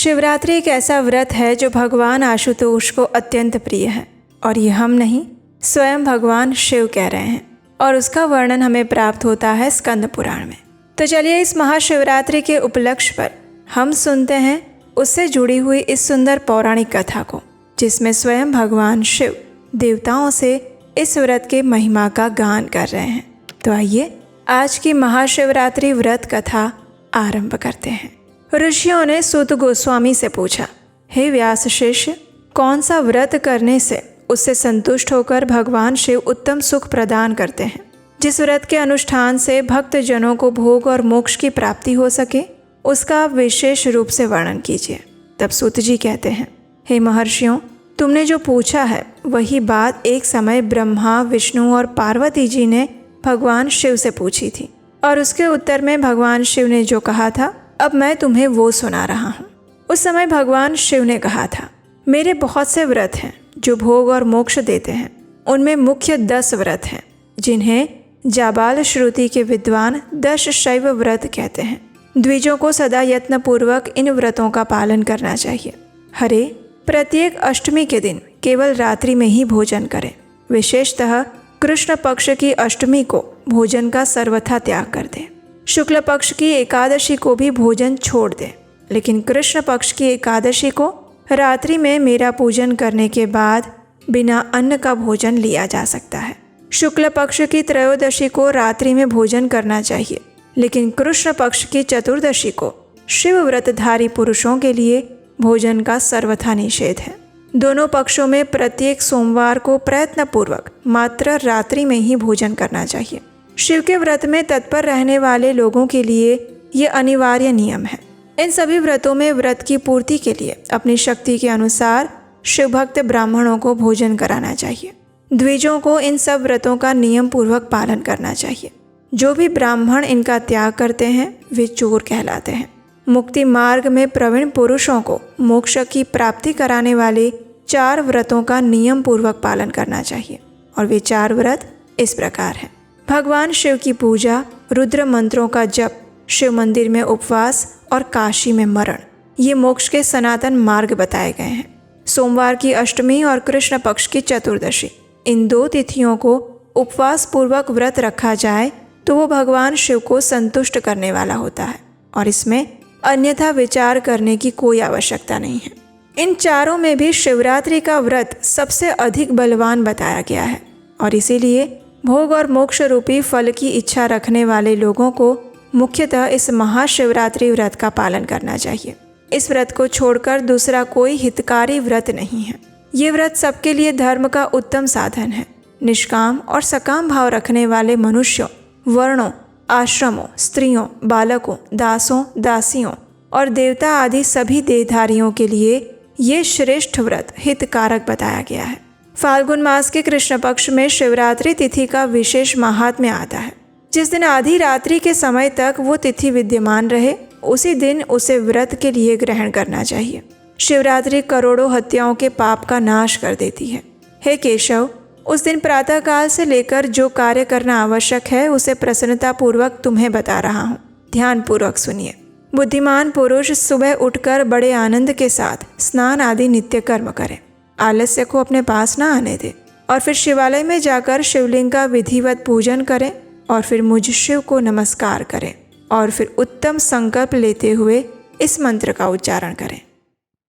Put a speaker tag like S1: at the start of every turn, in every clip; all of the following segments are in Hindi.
S1: शिवरात्रि एक ऐसा व्रत है जो भगवान आशुतोष को अत्यंत प्रिय है और ये हम नहीं, स्वयं भगवान शिव कह रहे हैं और उसका वर्णन हमें प्राप्त होता है स्कंद पुराण में। तो चलिए इस महाशिवरात्रि के उपलक्ष्य पर हम सुनते हैं उससे जुड़ी हुई इस सुंदर पौराणिक कथा को, जिसमें स्वयं भगवान शिव देवताओं से इस व्रत के महिमा का गान कर रहे हैं। तो आइए आज की महाशिवरात्रि व्रत कथा आरंभ करते हैं। ऋषियों ने सूत गोस्वामी से पूछा, हे व्यास शिष्य, कौन सा व्रत करने से उससे संतुष्ट होकर भगवान शिव उत्तम सुख प्रदान करते हैं? जिस व्रत के अनुष्ठान से भक्त जनों को भोग और मोक्ष की प्राप्ति हो सके, उसका आप विशेष रूप से वर्णन कीजिए। तब सूत जी कहते हैं, हे महर्षियों, तुमने जो पूछा है वही बात एक समय ब्रह्मा, विष्णु और पार्वती जी ने भगवान शिव से पूछी थी और उसके उत्तर में भगवान शिव ने जो कहा था, अब मैं तुम्हें वो सुना रहा हूँ। उस समय भगवान शिव ने कहा था, मेरे बहुत से व्रत हैं जो भोग और मोक्ष देते हैं। उनमें मुख्य 10 व्रत हैं जिन्हें जाबाल श्रुति के विद्वान 10 शैव व्रत कहते हैं। द्विजों को सदा यत्नपूर्वक इन व्रतों का पालन करना चाहिए। हरे, प्रत्येक अष्टमी के दिन केवल रात्रि में ही भोजन करें। विशेषतः कृष्ण पक्ष की अष्टमी को भोजन का सर्वथा त्याग कर दें। शुक्ल पक्ष की एकादशी को भी भोजन छोड़ दें, लेकिन कृष्ण पक्ष की एकादशी को रात्रि में मेरा पूजन करने के बाद बिना अन्न का भोजन लिया जा सकता है। शुक्ल पक्ष की त्रयोदशी को रात्रि में भोजन करना चाहिए, लेकिन कृष्ण पक्ष की चतुर्दशी को शिव व्रतधारी पुरुषों के लिए भोजन का सर्वथा निषेध है। दोनों पक्षों में प्रत्येक सोमवार को प्रयत्नपूर्वक मात्र रात्रि में ही भोजन करना चाहिए। शिव के व्रत में तत्पर रहने वाले लोगों के लिए ये अनिवार्य नियम है। इन सभी व्रतों में व्रत की पूर्ति के लिए अपनी शक्ति के अनुसार शिव भक्त ब्राह्मणों को भोजन कराना चाहिए। द्विजों को इन सब व्रतों का नियम पूर्वक पालन करना चाहिए। जो भी ब्राह्मण इनका त्याग करते हैं वे चोर कहलाते हैं। मुक्ति मार्ग में प्रवीण पुरुषों को मोक्ष की प्राप्ति कराने वाले 4 व्रतों का नियम पूर्वक पालन करना चाहिए और वे 4 व्रत इस प्रकार हैं। भगवान शिव की पूजा, रुद्र मंत्रों का जप, शिव मंदिर में उपवास और काशी में मरण, ये मोक्ष के सनातन मार्ग बताए गए हैं। सोमवार की अष्टमी और कृष्ण पक्ष की चतुर्दशी, इन 2 तिथियों को उपवास पूर्वक व्रत रखा जाए तो वो भगवान शिव को संतुष्ट करने वाला होता है और इसमें अन्यथा विचार करने की कोई आवश्यकता नहीं है। इन चारों में भी शिवरात्रि का व्रत सबसे अधिक बलवान बताया गया है और इसीलिए भोग और मोक्ष रूपी फल की इच्छा रखने वाले लोगों को मुख्यतः इस महाशिवरात्रि व्रत का पालन करना चाहिए। इस व्रत को छोड़कर दूसरा कोई हितकारी व्रत नहीं है। ये व्रत सबके लिए धर्म का उत्तम साधन है। निष्काम और सकाम भाव रखने वाले मनुष्यों, वर्णों, आश्रमों, स्त्रियों, बालकों, दासों, दासियों और देवता आदि सभी देहधारियों के लिए ये श्रेष्ठ व्रत हितकारक बताया गया है। फाल्गुन मास के कृष्ण पक्ष में शिवरात्रि तिथि का विशेष महात्म्य आता है। जिस दिन आधी रात्रि के समय तक वो तिथि विद्यमान रहे, उसी दिन उसे व्रत के लिए ग्रहण करना चाहिए। शिवरात्रि करोड़ों हत्याओं के पाप का नाश कर देती है। हे केशव, उस दिन प्रातःकाल से लेकर जो कार्य करना आवश्यक है उसे प्रसन्नतापूर्वक तुम्हें बता रहा हूँ। ध्यानपूर्वक सुनिए। बुद्धिमान पुरुष सुबह उठकर बड़े आनंद के साथ स्नान आदि नित्य कर्म करें, आलस्य को अपने पास न आने दे और फिर शिवालय में जाकर शिवलिंग का विधिवत पूजन करें और फिर मुझ शिव को नमस्कार करें और फिर उत्तम संकल्प लेते हुए इस मंत्र का उच्चारण करें।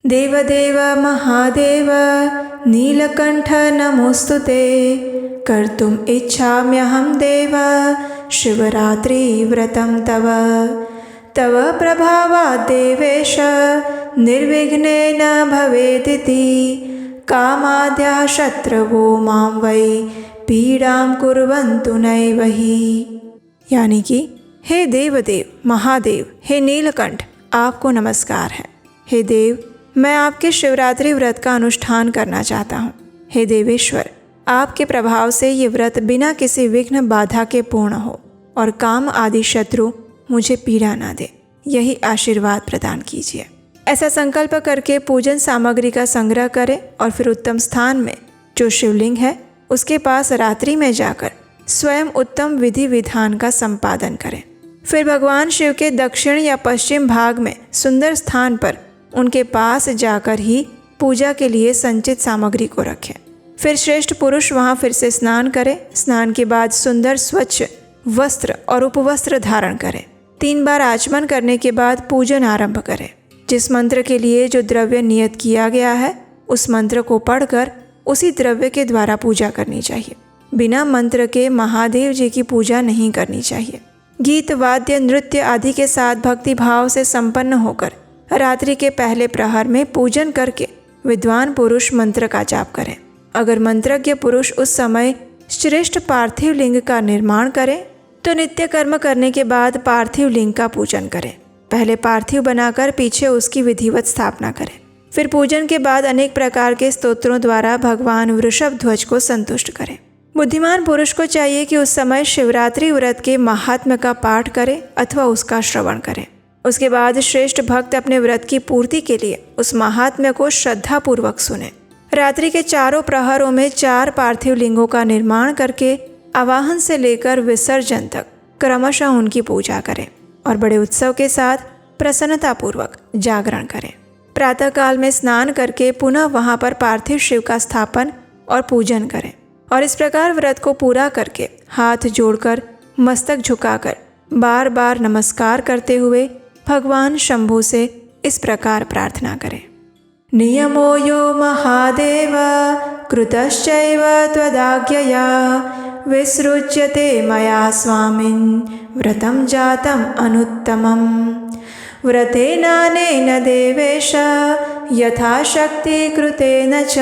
S1: देवदेव महादेव नीलकंठ नमोस्तुते, कर्तुम इच्छाम्यहं देव शिवरात्रि व्रतं तव। तव प्रभावात् देवेश निर्विघ्नेन भवेदिति, कामाद्या शत्रवो मां वै पीड़ां कुर्वन्तु नैव हि। यानी कि हे देवदेव महादेव, हे नीलकंठ, आपको नमस्कार है। हे देव, मैं आपके शिवरात्रि व्रत का अनुष्ठान करना चाहता हूँ। हे देवेश्वर, आपके प्रभाव से ये व्रत बिना किसी विघ्न बाधा के पूर्ण हो और काम आदि शत्रु मुझे पीड़ा ना दे, यही आशीर्वाद प्रदान कीजिए। ऐसा संकल्प करके पूजन सामग्री का संग्रह करें और फिर उत्तम स्थान में जो शिवलिंग है उसके पास रात्रि में जाकर स्वयं उत्तम विधि विधान का संपादन करें। फिर भगवान शिव के दक्षिण या पश्चिम भाग में सुंदर स्थान पर उनके पास जाकर ही पूजा के लिए संचित सामग्री को रखें। फिर श्रेष्ठ पुरुष वहाँ फिर से स्नान करें। स्नान के बाद सुंदर स्वच्छ वस्त्र और उपवस्त्र धारण करें। 3 बार आचमन करने के बाद पूजन आरंभ करें। जिस मंत्र के लिए जो द्रव्य नियत किया गया है उस मंत्र को पढ़कर उसी द्रव्य के द्वारा पूजा करनी चाहिए। बिना मंत्र के महादेव जी की पूजा नहीं करनी चाहिए। गीत, वाद्य, नृत्य आदि के साथ भक्ति भाव से संपन्न होकर रात्रि के पहले प्रहर में पूजन करके विद्वान पुरुष मंत्र का जाप करें। अगर मंत्रज्ञ पुरुष उस समय श्रेष्ठ पार्थिव लिंग का निर्माण करें तो नित्य कर्म करने के बाद पार्थिव लिंग का पूजन करें। पहले पार्थिव बनाकर पीछे उसकी विधिवत स्थापना करें। फिर पूजन के बाद अनेक प्रकार के स्तोत्रों द्वारा भगवान वृषभ ध्वज को संतुष्ट करें। बुद्धिमान पुरुष को चाहिए कि उस समय शिवरात्रि व्रत के महात्म्य का पाठ करे अथवा उसका श्रवण करें। उसके बाद श्रेष्ठ भक्त अपने व्रत की पूर्ति के लिए उस महात्म्य को श्रद्धापूर्वक सुने। रात्रि के चारों प्रहरों में 4 पार्थिव लिंगों का निर्माण करके आवाहन से लेकर विसर्जन तक क्रमशः उनकी पूजा करें और बड़े उत्सव के साथ प्रसन्नतापूर्वक जागरण करें। प्रातःकाल में स्नान करके पुनः वहाँ पर पार्थिव शिव का स्थापन और पूजन करें और इस प्रकार व्रत को पूरा करके हाथ जोड़कर मस्तक झुकाकर बार बार नमस्कार करते हुए भगवान शंभु से इस प्रकार प्रार्थना करें। नियमो यो महादेव कृतश्चैव त्वदाज्ञया विसृज्यते मया स्वामिन् व्रतं जातम् अनुत्तमम् व्रतेनानेन देवेश यथाशक्ति कृतेन च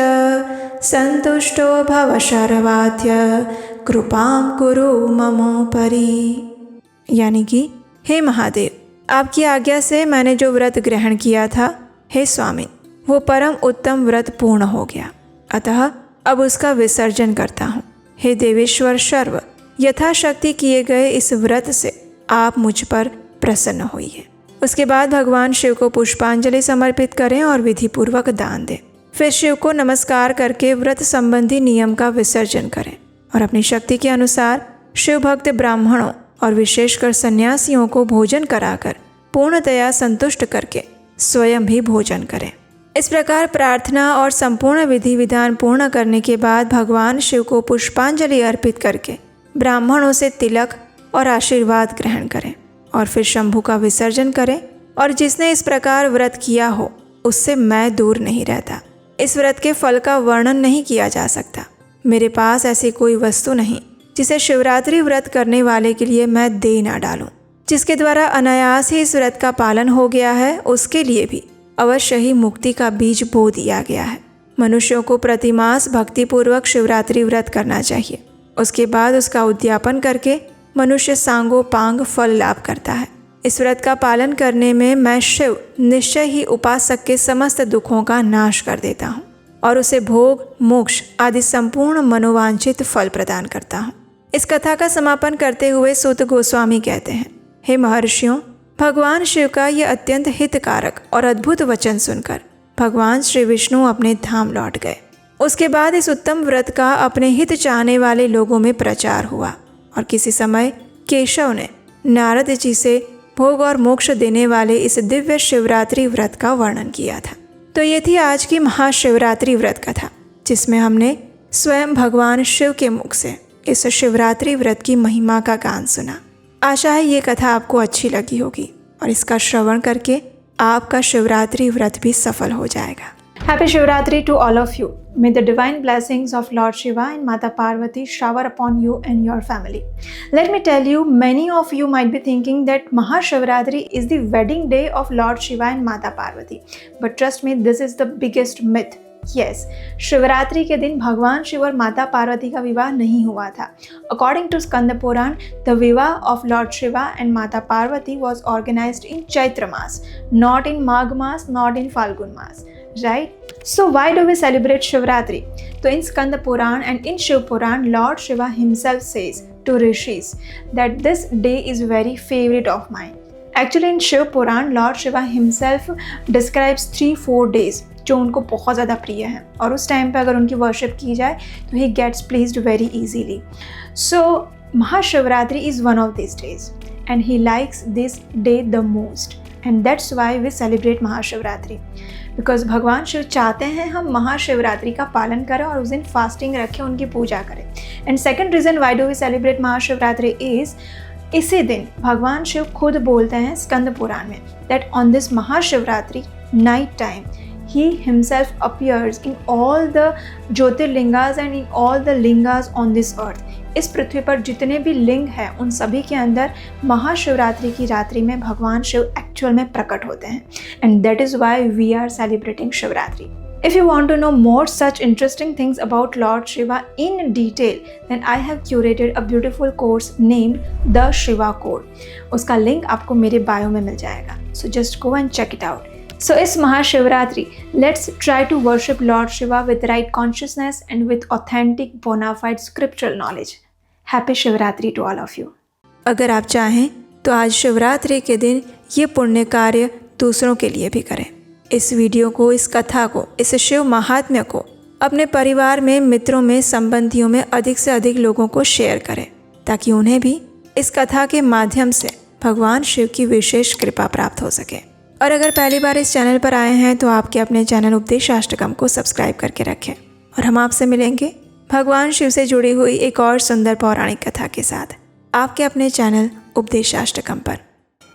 S1: संतुष्टो भव शर्वाध्य कृपां कुरु ममोपरि। यानी कि हे महादेव, आपकी आज्ञा से मैंने जो व्रत ग्रहण किया था, हे स्वामी, वो परम उत्तम व्रत पूर्ण हो गया, अतः अब उसका विसर्जन करता हूँ। हे देवेश्वर शर्व, यथाशक्ति किए गए इस व्रत से आप मुझ पर प्रसन्न होइए। उसके बाद भगवान शिव को पुष्पांजलि समर्पित करें और विधिपूर्वक दान दें। फिर शिव को नमस्कार करके व्रत संबंधी नियम का विसर्जन करें और अपनी शक्ति के अनुसार शिव भक्त ब्राह्मणों और विशेषकर सन्यासियों को भोजन कराकर पूर्णतया संतुष्ट करके स्वयं भी भोजन करें। इस प्रकार प्रार्थना और संपूर्ण विधि विधान पूर्ण करने के बाद भगवान शिव को पुष्पांजलि अर्पित करके ब्राह्मणों से तिलक और आशीर्वाद ग्रहण करें और फिर शंभु का विसर्जन करें। और जिसने इस प्रकार व्रत किया हो उससे मैं दूर नहीं रहता। इस व्रत के फल का वर्णन नहीं किया जा सकता। मेरे पास ऐसी कोई वस्तु नहीं जिसे शिवरात्रि व्रत करने वाले के लिए मैं दे ना डालूं। जिसके द्वारा अनायास ही इस व्रत का पालन हो गया है उसके लिए भी अवश्य ही मुक्ति का बीज बो दिया गया है। मनुष्यों को प्रतिमास भक्तिपूर्वक शिवरात्रि व्रत करना चाहिए। उसके बाद उसका उद्यापन करके मनुष्य सांगो पांग फल लाभ करता है। इस व्रत का पालन करने में मैं शिव निश्चय ही उपासक के समस्त दुखों का नाश कर देता हूँ और उसे भोग, मोक्ष आदि संपूर्ण मनोवांछित फल प्रदान करता हूँ। इस कथा का समापन करते हुए सूत गोस्वामी कहते हैं, हे महर्षियों, भगवान शिव का यह अत्यंत हितकारक और अद्भुत वचन सुनकर भगवान श्री विष्णु अपने धाम लौट गए। उसके बाद इस उत्तम व्रत का अपने हित चाहने वाले लोगों में प्रचार हुआ और किसी समय केशव ने नारद जी से भोग और मोक्ष देने वाले इस दिव्य शिवरात्रि व्रत का वर्णन किया था। तो ये थी आज की महाशिवरात्रि व्रत कथा, जिसमें हमने स्वयं भगवान शिव के मुख से इस शिवरात्रि व्रत की महिमा का गान सुना। आशा है ये कथा आपको अच्छी लगी होगी और इसका श्रवण करके आपका शिवरात्रि व्रत भी सफल हो जाएगा। Happy Shivratri to all of you. May the divine blessings of Lord Shiva and Mata Parvati shower upon you and your family. Let me tell you, many of you might be thinking that Mahashivratri is the wedding day of Lord Shiva and Mata Parvati. But trust me, this is the biggest myth. Yes, Shivratri के दिन भगवान शिव और माता पार्वती का विवाह नहीं हुआ था. According to Skanda Puran, the विवाह of Lord Shiva and Mata Parvati was organized in Chaitra Mas, not in Magh Mas, not in Falgun Mas. Right? So why do we celebrate Shivratri? So in Skanda Puran and in Shiv Puran, Lord Shiva himself says to rishis that this day is very favorite of mine. Actually in Shiv Puran, Lord Shiva himself describes 3-4 days जो उनको बहुत ज़्यादा प्रिय है और उस टाइम पे अगर उनकी वर्शिप की जाए तो he gets pleased very easily. So Mahashivratri is one of these days and he likes this day the most. And that's why we celebrate Mahashivratri, because भगवान शिव चाहते हैं हम महाशिवरात्रि का पालन करें और उस दिन फास्टिंग रखें, उनकी पूजा करें। And second reason why do we celebrate Mahashivratri is, इसी दिन भगवान शिव खुद बोलते हैं स्कंद पुराण में that on this Mahashivratri night time he himself appears in all the ज्योतिर्लिंगास and in all the lingas on this earth। इस पृथ्वी पर जितने भी लिंग हैं उन सभी के अंदर महाशिवरात्रि की रात्रि में भगवान शिव एक्चुअल में प्रकट होते हैं, and that is why we are celebrating Shivratri. If you want to know more such interesting things about Lord Shiva in detail, then I have curated a beautiful course named The Shiva Code। उसका लिंक आपको मेरे बायो में मिल जाएगा, so just go and check it out। So इस Mahashivratri let's try to worship Lord Shiva with right consciousness and with authentic bona fide scriptural knowledge। Happy Shivratri to all of you। अगर आप चाहें तो आज शिवरात्रि के दिन ये पुण्य कार्य दूसरों के लिए भी करें। इस वीडियो को, इस कथा को, इस शिव महात्म्य को अपने परिवार में, मित्रों में, संबंधियों में अधिक से अधिक लोगों को शेयर करें, ताकि उन्हें भी इस कथा के माध्यम से भगवान शिव की विशेष कृपा प्राप्त हो सके। और अगर पहली बार इस चैनल पर आए हैं तो आपके अपने चैनल उपदेशाष्टकम को सब्सक्राइब करके रखें। और हम आपसे मिलेंगे भगवान शिव से जुड़ी हुई एक और सुंदर पौराणिक कथा के साथ आपके अपने चैनल उपदेशाष्टकम पर।